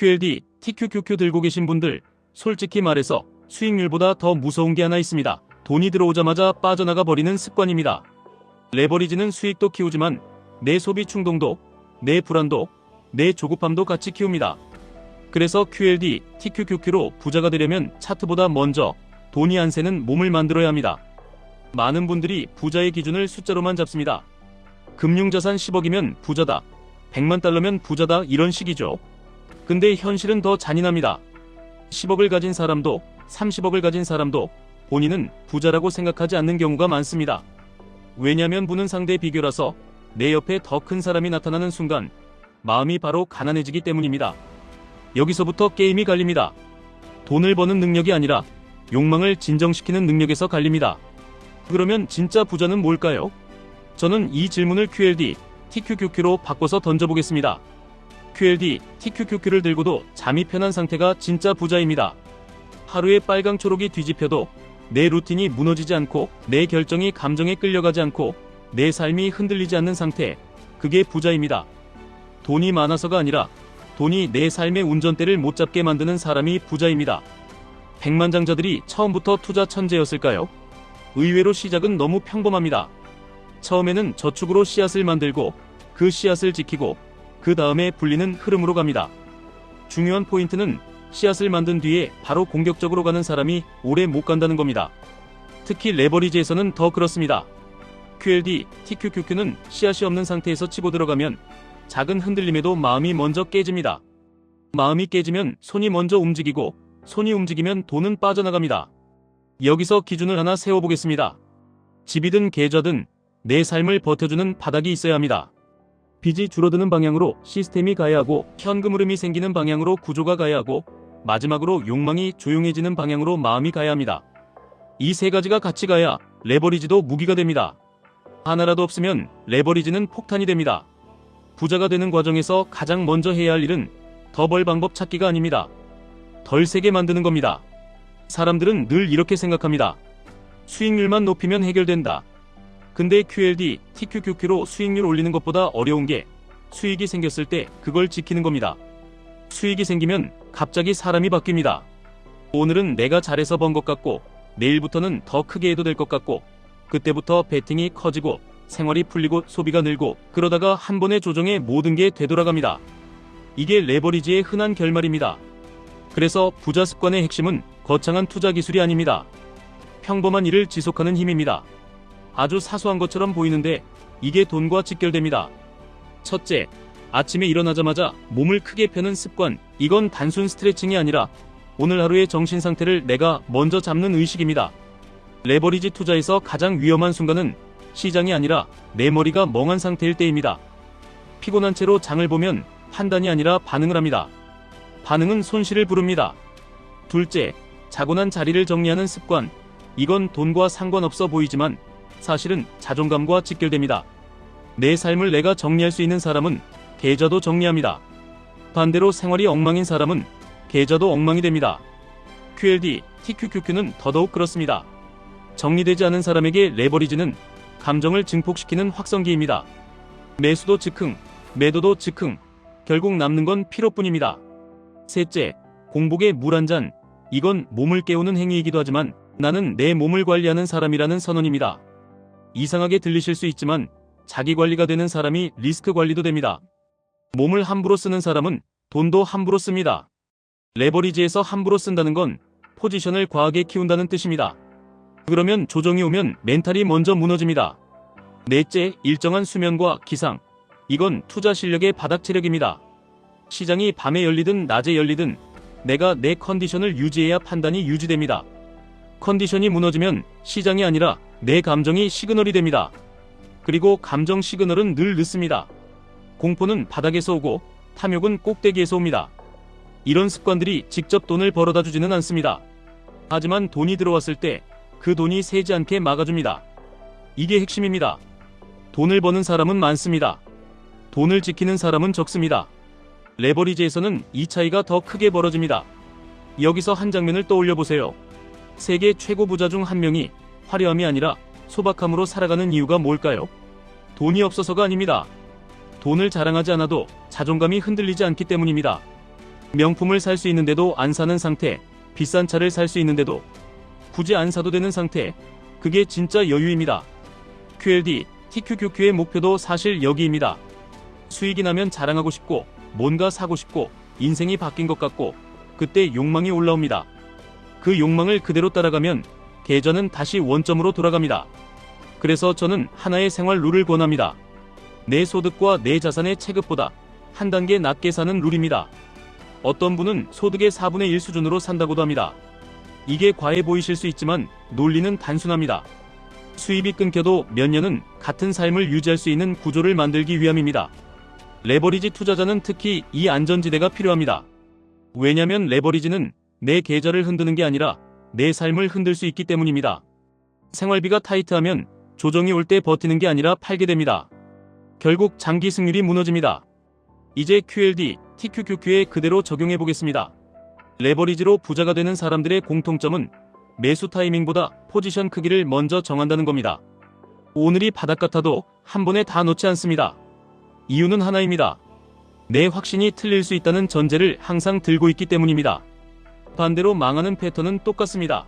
QLD, TQQQ 들고 계신 분들, 솔직히 말해서 수익률보다 더 무서운 게 하나 있습니다. 돈이 들어오자마자 빠져나가 버리는 습관입니다. 레버리지는 수익도 키우지만 내 소비 충동도, 내 불안도, 내 조급함도 같이 키웁니다. 그래서 QLD, TQQQ로 부자가 되려면 차트보다 먼저 돈이 안 새는 몸을 만들어야 합니다. 많은 분들이 부자의 기준을 숫자로만 잡습니다. 금융자산 10억이면 부자다, 100만 달러면 부자다, 이런 식이죠. 근데 현실은 더 잔인합니다. 10억을 가진 사람도 30억을 가진 사람도 본인은 부자라고 생각하지 않는 경우가 많습니다. 왜냐면 부는 상대 비교라서 내 옆에 더 큰 사람이 나타나는 순간 마음이 바로 가난해지기 때문입니다. 여기서부터 게임이 갈립니다. 돈을 버는 능력이 아니라 욕망을 진정시키는 능력에서 갈립니다. 그러면 진짜 부자는 뭘까요? 저는 이 질문을 QLD, TQQQ로 바꿔서 던져보겠습니다. QLD, TQQQ를 들고도 잠이 편한 상태가 진짜 부자입니다. 하루에 빨강 초록이 뒤집혀도 내 루틴이 무너지지 않고 내 결정이 감정에 끌려가지 않고 내 삶이 흔들리지 않는 상태, 그게 부자입니다. 돈이 많아서가 아니라 돈이 내 삶의 운전대를 못 잡게 만드는 사람이 부자입니다. 백만장자들이 처음부터 투자 천재였을까요? 의외로 시작은 너무 평범합니다. 처음에는 저축으로 씨앗을 만들고 그 씨앗을 지키고 그 다음에 불리는 흐름으로 갑니다. 중요한 포인트는 씨앗을 만든 뒤에 바로 공격적으로 가는 사람이 오래 못 간다는 겁니다. 특히 레버리지에서는 더 그렇습니다. QLD, TQQQ는 씨앗이 없는 상태에서 치고 들어가면 작은 흔들림에도 마음이 먼저 깨집니다. 마음이 깨지면 손이 먼저 움직이고 손이 움직이면 돈은 빠져나갑니다. 여기서 기준을 하나 세워보겠습니다. 집이든 계좌든 내 삶을 버텨주는 바닥이 있어야 합니다. 빚이 줄어드는 방향으로 시스템이 가야 하고 현금 흐름이 생기는 방향으로 구조가 가야 하고 마지막으로 욕망이 조용해지는 방향으로 마음이 가야 합니다. 이 세 가지가 같이 가야 레버리지도 무기가 됩니다. 하나라도 없으면 레버리지는 폭탄이 됩니다. 부자가 되는 과정에서 가장 먼저 해야 할 일은 더 벌 방법 찾기가 아닙니다. 덜 세게 만드는 겁니다. 사람들은 늘 이렇게 생각합니다. 수익률만 높이면 해결된다. 근데 QLD, TQQQ로 수익률 올리는 것보다 어려운 게 수익이 생겼을 때 그걸 지키는 겁니다. 수익이 생기면 갑자기 사람이 바뀝니다. 오늘은 내가 잘해서 번 것 같고 내일부터는 더 크게 해도 될 것 같고 그때부터 베팅이 커지고 생활이 풀리고 소비가 늘고 그러다가 한 번의 조정에 모든 게 되돌아갑니다. 이게 레버리지의 흔한 결말입니다. 그래서 부자 습관의 핵심은 거창한 투자 기술이 아닙니다. 평범한 일을 지속하는 힘입니다. 아주 사소한 것처럼 보이는데 이게 돈과 직결됩니다. 첫째, 아침에 일어나자마자 몸을 크게 펴는 습관. 이건 단순 스트레칭이 아니라 오늘 하루의 정신 상태를 내가 먼저 잡는 의식입니다. 레버리지 투자에서 가장 위험한 순간은 시장이 아니라 내 머리가 멍한 상태일 때입니다. 피곤한 채로 장을 보면 판단이 아니라 반응을 합니다. 반응은 손실을 부릅니다. 둘째, 자고 난 자리를 정리하는 습관. 이건 돈과 상관없어 보이지만 사실은 자존감과 직결됩니다. 내 삶을 내가 정리할 수 있는 사람은 계좌도 정리합니다. 반대로 생활이 엉망인 사람은 계좌도 엉망이 됩니다. QLD, TQQQ는 더더욱 그렇습니다. 정리되지 않은 사람에게 레버리지는 감정을 증폭시키는 확성기입니다. 매수도 즉흥, 매도도 즉흥, 결국 남는 건 피로뿐입니다. 셋째, 공복에 물 한 잔. 이건 몸을 깨우는 행위이기도 하지만 나는 내 몸을 관리하는 사람이라는 선언입니다. 이상하게 들리실 수 있지만 자기 관리가 되는 사람이 리스크 관리도 됩니다. 몸을 함부로 쓰는 사람은 돈도 함부로 씁니다. 레버리지에서 함부로 쓴다는 건 포지션을 과하게 키운다는 뜻입니다. 그러면 조정이 오면 멘탈이 먼저 무너집니다. 넷째, 일정한 수면과 기상. 이건 투자 실력의 바닥 체력입니다. 시장이 밤에 열리든 낮에 열리든 내가 내 컨디션을 유지해야 판단이 유지됩니다. 컨디션이 무너지면 시장이 아니라 내 감정이 시그널이 됩니다. 그리고 감정 시그널은 늘 늦습니다. 공포는 바닥에서 오고 탐욕은 꼭대기에서 옵니다. 이런 습관들이 직접 돈을 벌어다 주지는 않습니다. 하지만 돈이 들어왔을 때 그 돈이 새지 않게 막아줍니다. 이게 핵심입니다. 돈을 버는 사람은 많습니다. 돈을 지키는 사람은 적습니다. 레버리지에서는 이 차이가 더 크게 벌어집니다. 여기서 한 장면을 떠올려 보세요. 세계 최고 부자 중 한 명이 화려함이 아니라 소박함으로 살아가는 이유가 뭘까요? 돈이 없어서가 아닙니다. 돈을 자랑하지 않아도 자존감이 흔들리지 않기 때문입니다. 명품을 살 수 있는데도 안 사는 상태, 비싼 차를 살 수 있는데도 굳이 안 사도 되는 상태, 그게 진짜 여유입니다. QLD, TQQQ의 목표도 사실 여기입니다. 수익이 나면 자랑하고 싶고, 뭔가 사고 싶고, 인생이 바뀐 것 같고, 그때 욕망이 올라옵니다. 그 욕망을 그대로 따라가면 계좌는 다시 원점으로 돌아갑니다. 그래서 저는 하나의 생활 룰을 권합니다. 내 소득과 내 자산의 체급보다 한 단계 낮게 사는 룰입니다. 어떤 분은 소득의 4분의 1 수준으로 산다고도 합니다. 이게 과해 보이실 수 있지만 논리는 단순합니다. 수입이 끊겨도 몇 년은 같은 삶을 유지할 수 있는 구조를 만들기 위함입니다. 레버리지 투자자는 특히 이 안전지대가 필요합니다. 왜냐면 레버리지는 내 계좌를 흔드는 게 아니라 내 삶을 흔들 수 있기 때문입니다. 생활비가 타이트하면 조정이 올 때 버티는 게 아니라 팔게 됩니다. 결국 장기 승률이 무너집니다. 이제 QLD, TQQQ에 그대로 적용해 보겠습니다. 레버리지로 부자가 되는 사람들의 공통점은 매수 타이밍보다 포지션 크기를 먼저 정한다는 겁니다. 오늘이 바닥 같아도 한 번에 다 놓지 않습니다. 이유는 하나입니다. 내 확신이 틀릴 수 있다는 전제를 항상 들고 있기 때문입니다. 반대로 망하는 패턴은 똑같습니다.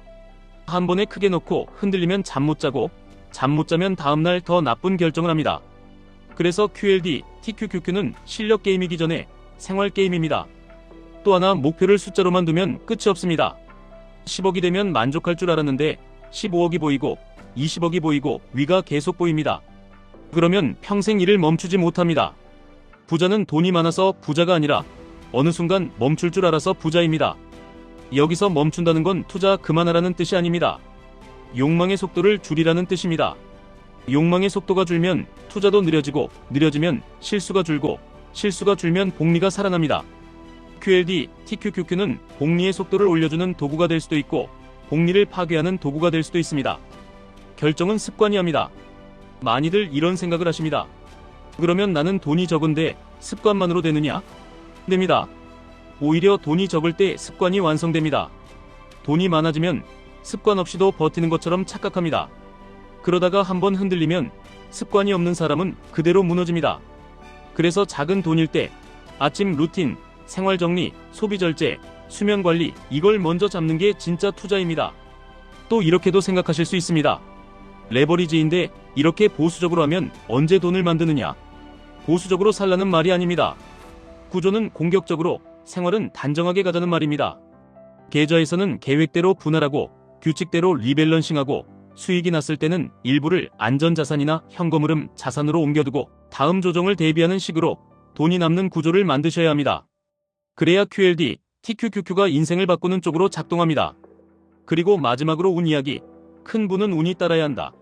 한 번에 크게 놓고 흔들리면 잠 못 자고, 잠 못 자면 다음날 더 나쁜 결정을 합니다. 그래서 QLD, TQQQ는 실력 게임이기 전에 생활 게임입니다. 또 하나 목표를 숫자로만 두면 끝이 없습니다. 10억이 되면 만족할 줄 알았는데 15억이 보이고 20억이 보이고 위가 계속 보입니다. 그러면 평생 일을 멈추지 못합니다. 부자는 돈이 많아서 부자가 아니라 어느 순간 멈출 줄 알아서 부자입니다. 여기서 멈춘다는 건 투자 그만하라는 뜻이 아닙니다. 욕망의 속도를 줄이라는 뜻입니다. 욕망의 속도가 줄면 투자도 느려지고, 느려지면 실수가 줄고, 실수가 줄면 복리가 살아납니다. QLD, TQQQ는 복리의 속도를 올려주는 도구가 될 수도 있고, 복리를 파괴하는 도구가 될 수도 있습니다. 결정은 습관이 합니다. 많이들 이런 생각을 하십니다. 그러면 나는 돈이 적은데 습관만으로 되느냐? 됩니다. 오히려 돈이 적을 때 습관이 완성됩니다. 돈이 많아지면 습관 없이도 버티는 것처럼 착각합니다. 그러다가 한번 흔들리면 습관이 없는 사람은 그대로 무너집니다. 그래서 작은 돈일 때 아침 루틴, 생활 정리, 소비 절제, 수면 관리, 이걸 먼저 잡는 게 진짜 투자입니다. 또 이렇게도 생각하실 수 있습니다. 레버리지인데 이렇게 보수적으로 하면 언제 돈을 만드느냐? 보수적으로 살라는 말이 아닙니다. 구조는 공격적으로, 생활은 단정하게 가자는 말입니다. 계좌에서는 계획대로 분할하고 규칙대로 리밸런싱하고 수익이 났을 때는 일부를 안전자산이나 현금흐름 자산으로 옮겨두고 다음 조정을 대비하는 식으로 돈이 남는 구조를 만드셔야 합니다. 그래야 QLD, TQQQ가 인생을 바꾸는 쪽으로 작동합니다. 그리고 마지막으로 운 이야기. 큰 분은 운이 따라야 한다.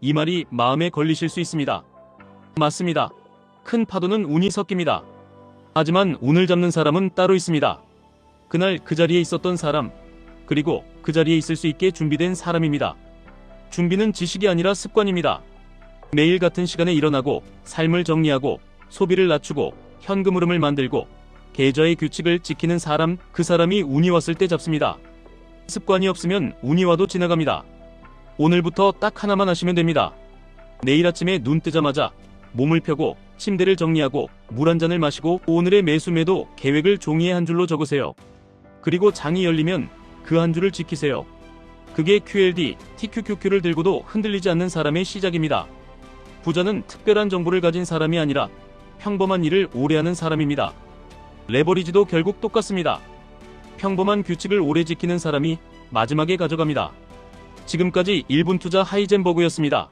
이 말이 마음에 걸리실 수 있습니다. 맞습니다. 큰 파도는 운이 섞입니다. 하지만 운을 잡는 사람은 따로 있습니다. 그날 그 자리에 있었던 사람, 그리고 그 자리에 있을 수 있게 준비된 사람입니다. 준비는 지식이 아니라 습관입니다. 매일 같은 시간에 일어나고 삶을 정리하고 소비를 낮추고 현금 흐름을 만들고 계좌의 규칙을 지키는 사람, 그 사람이 운이 왔을 때 잡습니다. 습관이 없으면 운이 와도 지나갑니다. 오늘부터 딱 하나만 하시면 됩니다. 내일 아침에 눈 뜨자마자 몸을 펴고 침대를 정리하고 물 한 잔을 마시고 오늘의 매수 매도 계획을 종이에 한 줄로 적으세요. 그리고 장이 열리면 그 한 줄을 지키세요. 그게 QLD, TQQQ를 들고도 흔들리지 않는 사람의 시작입니다. 부자는 특별한 정보를 가진 사람이 아니라 평범한 일을 오래 하는 사람입니다. 레버리지도 결국 똑같습니다. 평범한 규칙을 오래 지키는 사람이 마지막에 가져갑니다. 지금까지 1분 투자 하이젠버그였습니다.